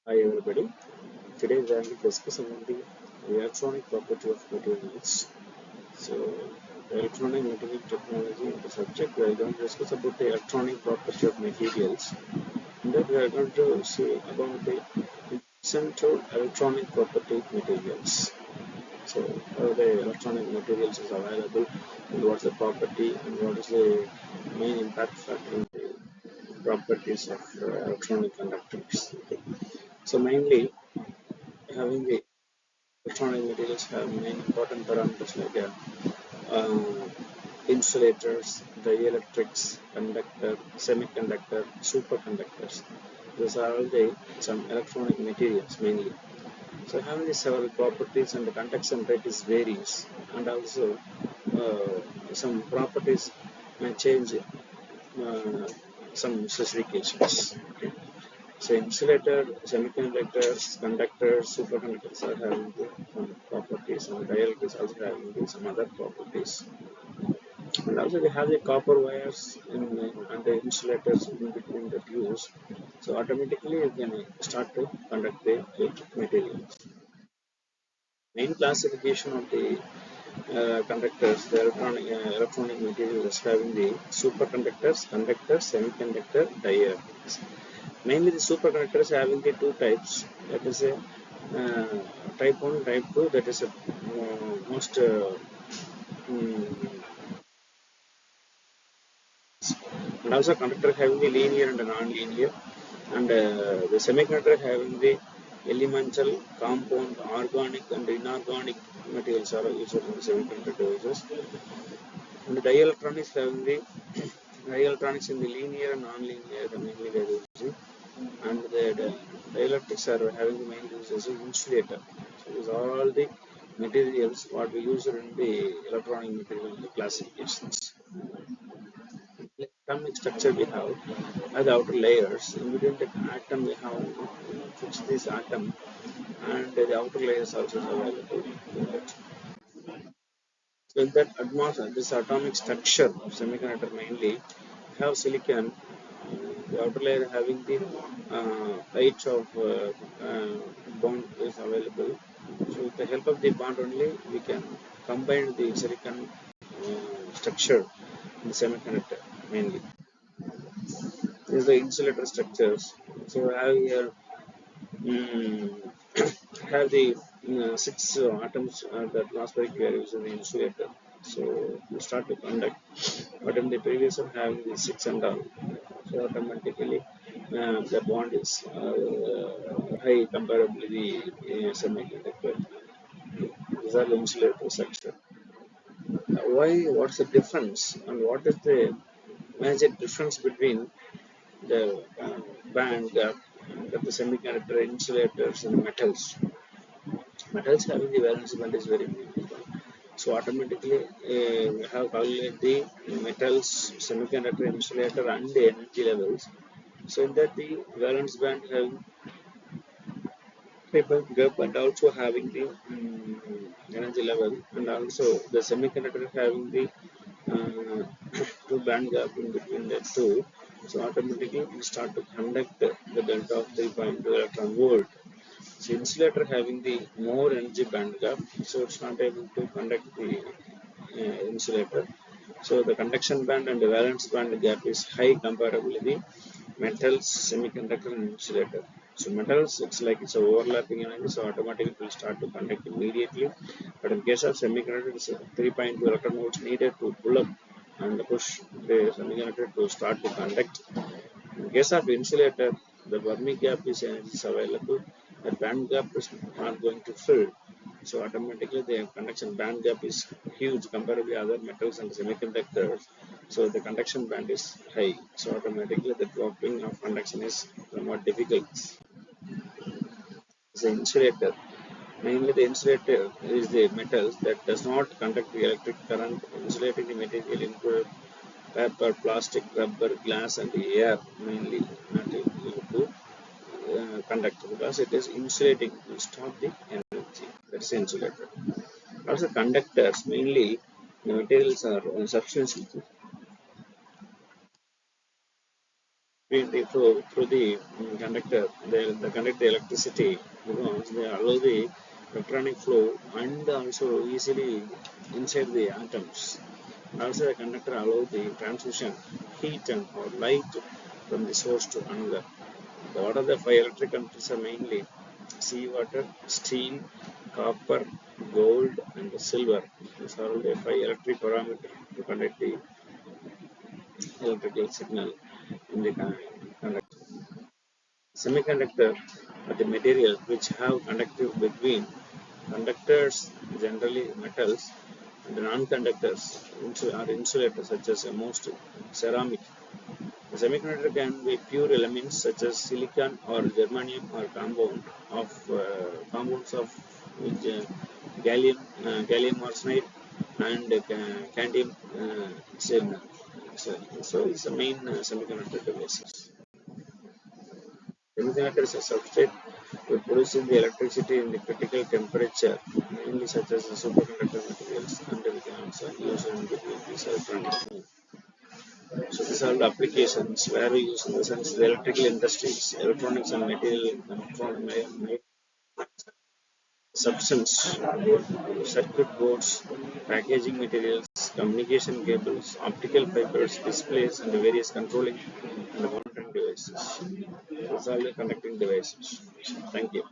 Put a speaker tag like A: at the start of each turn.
A: Hi everybody. Today we are going to discuss about the electronic property of materials. So, electronic material technology is the subject. We are going to discuss about the electronic property of materials. And then we are going to see about the central electronic property of materials. So, how the electronic materials is available, and what's the property, and what is the main impact factor in the properties of electronic conductors. Okay. So, mainly having the electronic materials have many important parameters like insulators, dielectrics, conductor, semiconductor, superconductors. These are all the some electronic materials mainly. So having the several properties and the conduction rate is varies, and also some properties may change some specifications. Okay. So insulator, semiconductors, conductors, superconductors are having some properties, and dielectrics also having some other properties. And also we have the copper wires and the insulators in between the fuse. So automatically you can start to conduct the electric materials. Main classification of the conductors, the electronic materials is having the superconductors, conductors, semiconductor, dielectrics. Mainly the superconductors having the two types, that is a type 1, type 2, that is a most and also conductor having the linear and non-linear, and the semiconductor having the elemental, compound, organic and inorganic materials are used in the semiconductor devices, and the dielectronics having the dielectronics in the linear and non-linear mainly they are using, and the dielectrics are having the main use as an insulator. So these are all the materials what we use in the electronic material classifications. Atomic structure we have as the outer layers. In between the atom we have fixed this atom, and the outer layers also is available. So in that atmosphere, this atomic structure of semiconductor mainly have silicon, the outer layer having the height of bond is available. So with the help of the bond only we can combine the silicon structure in the semiconductor mainly. This is the insulator structures. So I have here have the six atoms that atmospheric we are using the insulator. So we start to conduct, but in the previous one having the six and all. So automatically the bond is high comparably the semiconductor. These are the insulator structure. Why? What's the difference, and what is the major difference between the band gap that the semiconductor insulators and metals? Metals having the valence band is very meaningful. So automatically we have calculated the metals, semiconductor insulator and the energy levels. So in that the valence band having paper gap and also having the energy level, and also the semiconductor having the two band gap in between the two. So automatically we start to conduct the delta of 3.2 electron volt. So insulator having the more energy band gap, so it's not able to conduct the insulator. So the conduction band and the valence band gap is high comparably the metals, semiconductor and insulator. So metals, it's like it's a overlapping energy, so automatically it will start to conduct immediately. But in case of semiconductor, it's 3.2 electron volts needed to pull up and push the semiconductor to start to conduct. In case of insulator, the Fermi gap is available. The band gap is not going to fill. So automatically the conduction band gap is huge compared to other metals and semiconductors. So the conduction band is high. So automatically the dropping of conduction is somewhat difficult. The insulator, mainly the insulator is the metals that does not conduct the electric current. Insulating the material include paper, plastic, rubber, glass and the air mainly not able to conduct because it is insulating to stop the energy. That is insulator. Also conductors, mainly the materials are substances between the flow through the conductor. They conduct the electricity because they allow the electronic flow and also easily inside the atoms. Also, the conductor allows the transmission heat and or light from the source to another. What are the five electric conductors are mainly seawater, steel, copper, gold, and silver. These are all the five electric parameters to conduct the electrical signal in the conductor. Semiconductor are the materials which have conductive between conductors, generally metals, and the non-conductors are insulators such as most ceramic. The semiconductor can be pure elements such as silicon or germanium or compounds of which, gallium arsenide and cadmium silicon. So it's the main semiconductor devices. Semiconductor is a substrate for producing the electricity in the critical temperature, mainly such as the superconductor materials, and we can also use in these electronic. So these are the applications where we use in the sense the electrical industries, electronics and material, substance, circuit boards, packaging materials, communication cables, optical fibers, displays, and various controlling and monitoring devices. These are the connecting devices. Thank you.